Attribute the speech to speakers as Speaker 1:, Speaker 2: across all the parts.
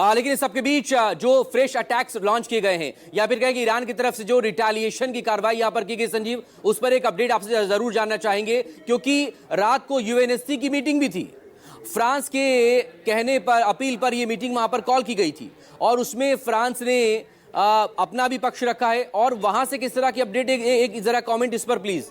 Speaker 1: लेकिन इस सबके बीच जो फ्रेश अटैक्स लॉन्च किए गए हैं या फिर कहें कि ईरान की तरफ से जो रिटेलिएशन की कार्रवाई यहां पर की गई संजीव, उस पर एक अपडेट आपसे जरूर जानना चाहेंगे, क्योंकि रात को यूएनएससी की मीटिंग भी थी। फ्रांस के कहने पर, अपील पर यह मीटिंग वहां पर कॉल की गई थी और उसमें फ्रांस ने अपना भी पक्ष रखा है। और वहां से किस तरह की अपडेट, एक जरा कमेंट इस पर प्लीज।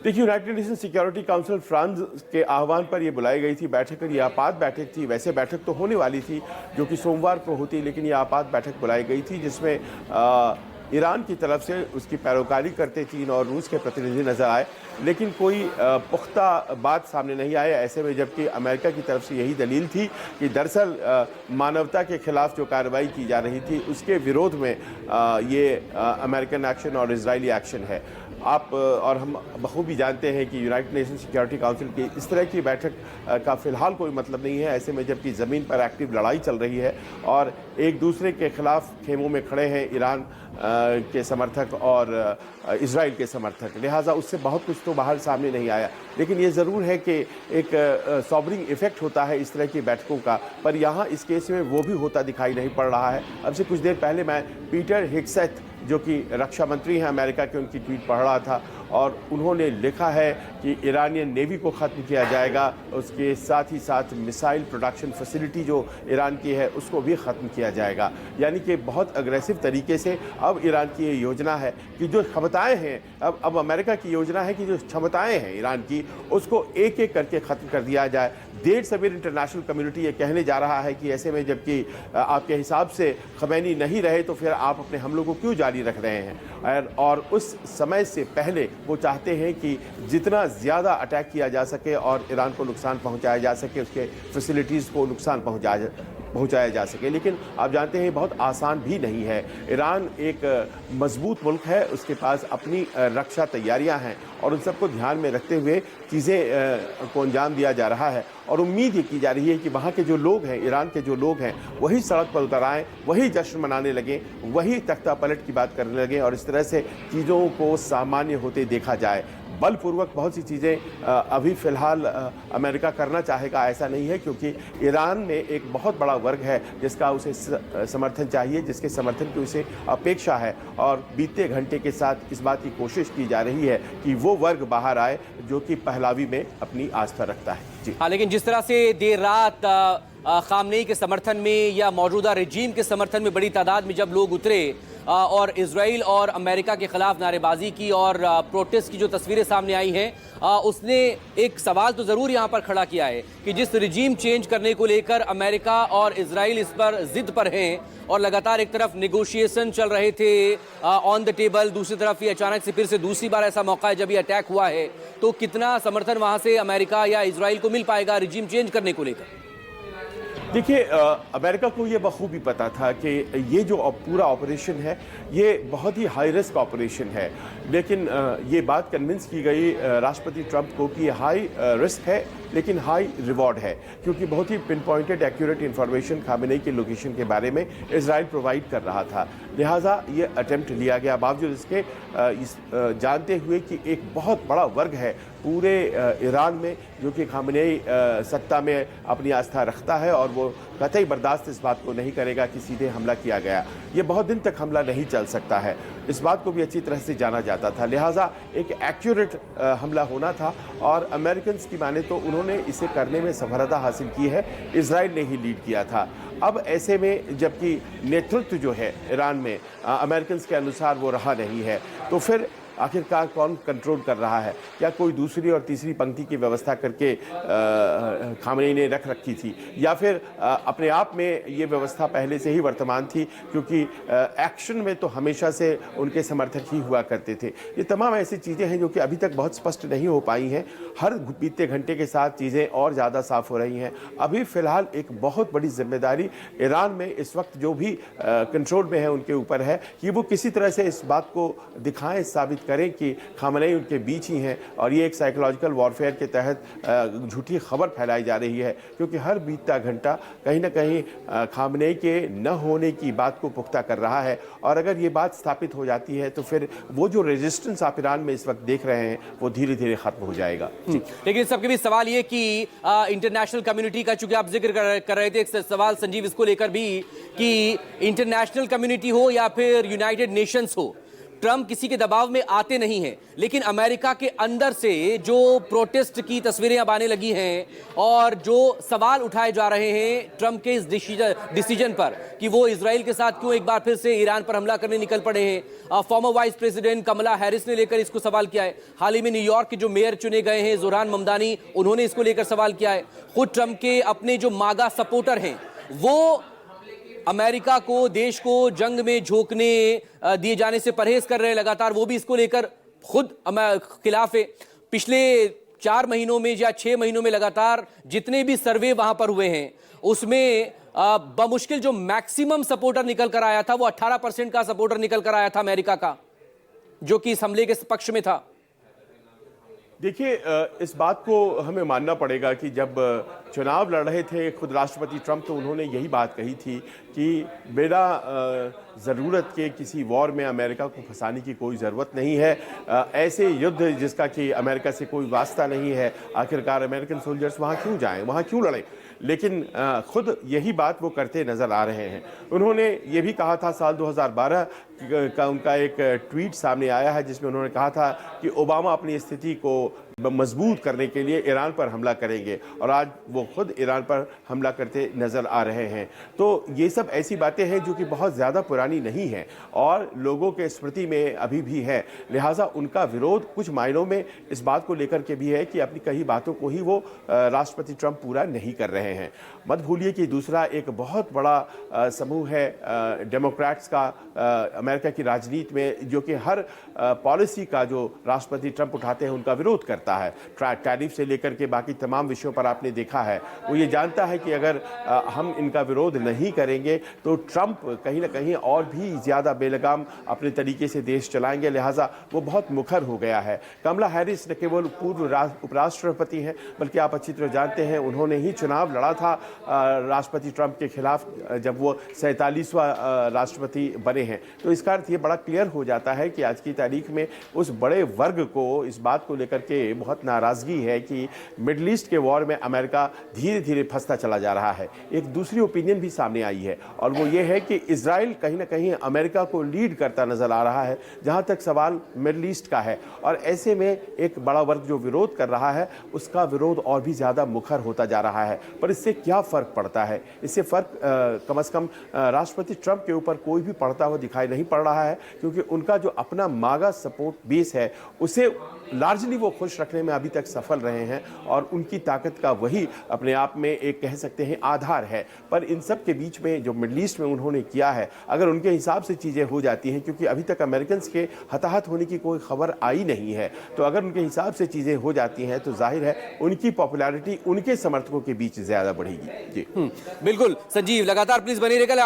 Speaker 2: देखिए, United nation security council France के आह्वान पर यह बुलाई गई थी बैठक, और यह आपात बैठक थी। वैसे बैठक तो होने वाली थी जो कि सोमवार को होती, लेकिन यह आपात बैठक बुलाई गई थी जिसमें ईरान की तरफ से उसकी पैरोकारी करते चीन और रूस के प्रतिनिधि नजर आए, लेकिन कोई पुख्ता बात सामने नहीं आया ऐसे में, जबकि अमेरिका की तरफ से यही दलील थी कि दरअसल मानवता के खिलाफ जो कार्रवाई की जा रही थी उसके विरोध में ये अमेरिकन एक्शन और इजरायली एक्शन है। आप और हम बखूबी जानते हैं कि यूनाइटेड नेशन सिक्योरिटी काउंसिल की इस तरह की बैठक का फ़िलहाल कोई मतलब नहीं है ऐसे में, जबकि ज़मीन पर एक्टिव लड़ाई चल रही है और एक दूसरे के खिलाफ खेमों में खड़े हैं ईरान के समर्थक और इजराइल के समर्थक, लिहाजा उससे बहुत कुछ तो बाहर सामने नहीं आया। लेकिन ये ज़रूर है कि एक सॉबरिंग इफेक्ट होता है इस तरह की बैठकों का, पर यहाँ इस केस में वो भी होता दिखाई नहीं पड़ रहा है। अब से कुछ देर पहले मैं पीटर हेग्सेथ जो कि रक्षा मंत्री हैं अमेरिका के, उनकी ट्वीट पढ़ रहा था और उन्होंने लिखा है कि ईरानियन नेवी को ख़त्म किया जाएगा, उसके साथ ही साथ मिसाइल प्रोडक्शन फैसिलिटी जो ईरान की है उसको भी ख़त्म किया जाएगा। यानी कि बहुत अग्रेसिव तरीके से अब ईरान की ये योजना है कि जो क्षमताएं हैं, अब अमेरिका की योजना है कि जो क्षमताएं हैं ईरान की उसको एक एक करके ख़त्म कर दिया जाए। देर सवेर इंटरनेशनल कम्युनिटी ये कहने जा रहा है कि ऐसे में जबकि आपके हिसाब से खमैनी नहीं रहे तो फिर आप अपने हमलों को क्यों जारी रख रहे हैं, और उस समय से पहले वो चाहते हैं कि जितना ज़्यादा अटैक किया जा सके और ईरान को नुकसान पहुंचाया जा सके, उसके फैसिलिटीज़ को नुकसान पहुंचाया जा सके। लेकिन आप जानते हैं बहुत आसान भी नहीं है। ईरान एक मजबूत मुल्क है, उसके पास अपनी रक्षा तैयारियां हैं और उन सबको ध्यान में रखते हुए चीज़ें को अंजाम दिया जा रहा है और उम्मीद ये की जा रही है कि वहाँ के जो लोग हैं, ईरान के जो लोग हैं, वही सड़क पर उतर आएँ, वही जश्न मनाने लगें, वही तख्ता पलट की बात करने लगें और इस तरह से चीज़ों को सामान्य होते देखा जाए। बलपूर्वक बहुत सी चीज़ें अभी फ़िलहाल अमेरिका करना चाहेगा ऐसा नहीं है, क्योंकि ईरान में एक बहुत बड़ा वर्ग है जिसका उसे समर्थन चाहिए, जिसके समर्थन की उसे अपेक्षा है और बीते घंटे के साथ इस बात की कोशिश की जा रही है कि वो वर्ग बाहर आए जो कि पहलावी में अपनी आस्था रखता है। जी
Speaker 1: हाँ, लेकिन जिस तरह से देर रात खामनेई के समर्थन में या मौजूदा रजीम के समर्थन में बड़ी तादाद में जब लोग उतरे और इजराइल और अमेरिका के खिलाफ नारेबाजी की और प्रोटेस्ट की जो तस्वीरें सामने आई हैं, उसने एक सवाल तो ज़रूर यहाँ पर खड़ा किया है कि जिस रजीम चेंज करने को लेकर अमेरिका और इजराइल इस पर जिद पर हैं और लगातार एक तरफ नेगोशिएशन चल रहे थे ऑन द टेबल, दूसरी तरफ ये अचानक से फिर से दूसरी बार ऐसा मौका है जब ये अटैक हुआ है, तो कितना समर्थन वहाँ से अमेरिका या इजराइल को मिल पाएगा रजीम चेंज करने को लेकर?
Speaker 2: देखिए, अमेरिका को ये बखूबी पता था कि ये जो पूरा ऑपरेशन है ये बहुत ही हाई रिस्क ऑपरेशन है, लेकिन ये बात कन्विंस की गई राष्ट्रपति ट्रंप को कि हाई रिस्क है लेकिन हाई रिवॉर्ड है, क्योंकि बहुत ही pin pointed accurate information Khamenei के लोकेशन के बारे में इजराइल प्रोवाइड कर रहा था। लिहाजा ये अटेम्प्ट लिया गया, बावजूद इसके जानते हुए कि एक बहुत बड़ा वर्ग है पूरे ईरान में जो कि खामेनेई सत्ता में अपनी आस्था रखता है और वो कतई बर्दाश्त इस बात को नहीं करेगा कि सीधे हमला किया गया। ये बहुत दिन तक हमला नहीं चल सकता है, इस बात को भी अच्छी तरह से जाना जाता था। लिहाजा एक एक्यूरेट हमला होना था और अमेरिकन की माने तो उन्होंने इसे करने में सफलता हासिल की है, इजराइल ने ही लीड किया था। अब ऐसे में जबकि नेतृत्व जो है ईरान में अमेरिकन के अनुसार वो रहा नहीं है, तो फिर आखिरकार कौन कंट्रोल कर रहा है? क्या कोई दूसरी और तीसरी पंक्ति की व्यवस्था करके खामेनेई ने रख रखी थी, या फिर अपने आप में ये व्यवस्था पहले से ही वर्तमान थी, क्योंकि एक्शन में तो हमेशा से उनके समर्थक ही हुआ करते थे। ये तमाम ऐसी चीज़ें हैं जो कि अभी तक बहुत स्पष्ट नहीं हो पाई हैं। हर बीते घंटे के साथ चीज़ें और ज़्यादा साफ हो रही हैं। अभी फ़िलहाल एक बहुत बड़ी जिम्मेदारी ईरान में इस वक्त जो भी कंट्रोल में है उनके ऊपर है कि वो किसी तरह से इस बात को दिखाएं, साबित करें कि खामनेई उनके बीच ही हैं और ये एक साइकोलॉजिकल वॉरफेयर के तहत झूठी खबर फैलाई जा रही है, क्योंकि हर बीतता घंटा कहीं ना कहीं खामनेई के न होने की बात को पुख्ता कर रहा है। और अगर ये बात स्थापित हो जाती है तो फिर वो जो रेजिस्टेंस आप ईरान में इस वक्त देख रहे हैं वो धीरे धीरे खत्म हो जाएगा।
Speaker 1: लेकिन सबके भी सवाल ये कि इंटरनेशनल कम्युनिटी का, चूंकि आप जिक्र कर रहे थे, एक सवाल संजीव इसको लेकर भी कि इंटरनेशनल कम्युनिटी हो या फिर यूनाइटेड नेशंस हो, ट्रंप किसी के दबाव में आते नहीं हैं, लेकिन अमेरिका के अंदर से जो प्रोटेस्ट की तस्वीरें अब आने लगी हैं और जो सवाल उठाए जा रहे हैं ट्रंप के इस डिसीजन पर कि वो इजराइल के साथ क्यों एक बार फिर से ईरान पर हमला करने निकल पड़े हैं। Former vice president Kamala Harris ने लेकर इसको सवाल किया है। हाल ही में न्यूयॉर्क के जो मेयर चुने गए हैं जोहरान ममदानी, उन्होंने इसको लेकर सवाल किया है। खुद ट्रंप के अपने जो मागा सपोर्टर हैं वो अमेरिका को, देश को जंग में झोंकने दिए जाने से परहेज कर रहे हैं लगातार, वो भी इसको लेकर खुद खिलाफ है। पिछले 4 महीनों में या 6 महीनों में लगातार जितने भी सर्वे वहां पर हुए हैं उसमें बमुश्किल जो मैक्सिमम सपोर्टर निकल कर आया था वो 18% का सपोर्टर निकल कर आया था अमेरिका का, जो कि इस हमले के पक्ष में था।
Speaker 2: देखिए, इस बात को हमें मानना पड़ेगा कि जब चुनाव लड़ रहे थे खुद राष्ट्रपति ट्रंप, तो उन्होंने यही बात कही थी कि बिना ज़रूरत के किसी वॉर में अमेरिका को फंसाने की कोई ज़रूरत नहीं है। ऐसे युद्ध जिसका कि अमेरिका से कोई वास्ता नहीं है, आखिरकार अमेरिकन सोल्जर्स वहाँ क्यों जाएं, वहाँ क्यों लड़ें। लेकिन खुद यही बात वो करते नज़र आ रहे हैं। उन्होंने ये भी कहा था, साल 2012 का उनका एक ट्वीट सामने आया है जिसमें उन्होंने कहा था कि ओबामा अपनी स्थिति को मजबूत करने के लिए ईरान पर हमला करेंगे, और आज वो खुद ईरान पर हमला करते नज़र आ रहे हैं। तो ये सब ऐसी बातें हैं जो कि बहुत ज़्यादा पुरानी नहीं हैं और लोगों के स्मृति में अभी भी है। लिहाजा उनका विरोध कुछ मायनों में इस बात को लेकर के भी है कि अपनी कही बातों को ही वो राष्ट्रपति ट्रंप पूरा नहीं कर रहे हैं। मत भूलिए कि दूसरा एक बहुत बड़ा समूह है डेमोक्रेट्स का अमेरिका की राजनीति में, जो कि हर पॉलिसी का जो राष्ट्रपति ट्रंप उठाते हैं उनका विरोध करता है। टैरिफ से लेकर के बाकी तमाम विषयों पर आपने देखा है, वो ये जानता है कि अगर हम इनका विरोध नहीं करेंगे तो ट्रंप कहीं ना कहीं और भी ज़्यादा बेलगाम अपने तरीके से देश चलाएंगे। लिहाजा वो बहुत मुखर हो गया है। कमला हैरिस न केवल पूर्व उपराष्ट्रपति हैं, बल्कि आप अच्छी तरह जानते हैं उन्होंने ही चुनाव लड़ा था राष्ट्रपति ट्रंप के खिलाफ जब वो 47वां राष्ट्रपति बने हैं। तो इसका अर्थ ये बड़ा क्लियर हो जाता है कि आज की तारीख में उस बड़े वर्ग को इस बात को लेकर के बहुत नाराज़गी है कि मिडल ईस्ट के वॉर में अमेरिका धीरे धीरे फंसता चला जा रहा है। एक दूसरी ओपिनियन भी सामने आई है और वो ये है कि इजराइल कहीं ना कहीं अमेरिका को लीड करता नजर आ रहा है जहां तक सवाल मिडल ईस्ट का है। और ऐसे में एक बड़ा वर्ग जो विरोध कर रहा है उसका विरोध और भी ज़्यादा मुखर होता जा रहा है। पर इससे क्या फ़र्क पड़ता है? इससे फ़र्क कम से कम राष्ट्रपति ट्रंप के ऊपर कोई भी पड़ता हुआ दिखाई नहीं पड़ रहा है, क्योंकि उनका जो अपना मागा सपोर्ट बेस है उसे लार्जली वो खुश रखने में अभी तक सफल रहे हैं और उनकी ताकत का वही अपने आप में एक कह सकते हैं आधार है। पर इन सब के बीच में जो मिडल ईस्ट में उन्होंने किया है, अगर उनके हिसाब से चीज़ें हो जाती हैं, क्योंकि अभी तक अमेरिकन के हताहत होने की कोई खबर आई नहीं है, तो अगर उनके हिसाब से चीज़ें हो जाती हैं तो जाहिर है उनकी पॉपुलैरिटी उनके समर्थकों के बीच ज़्यादा बढ़ेगी। जी
Speaker 1: बिल्कुल संजीव, लगातार प्लीज बने रहिएगा।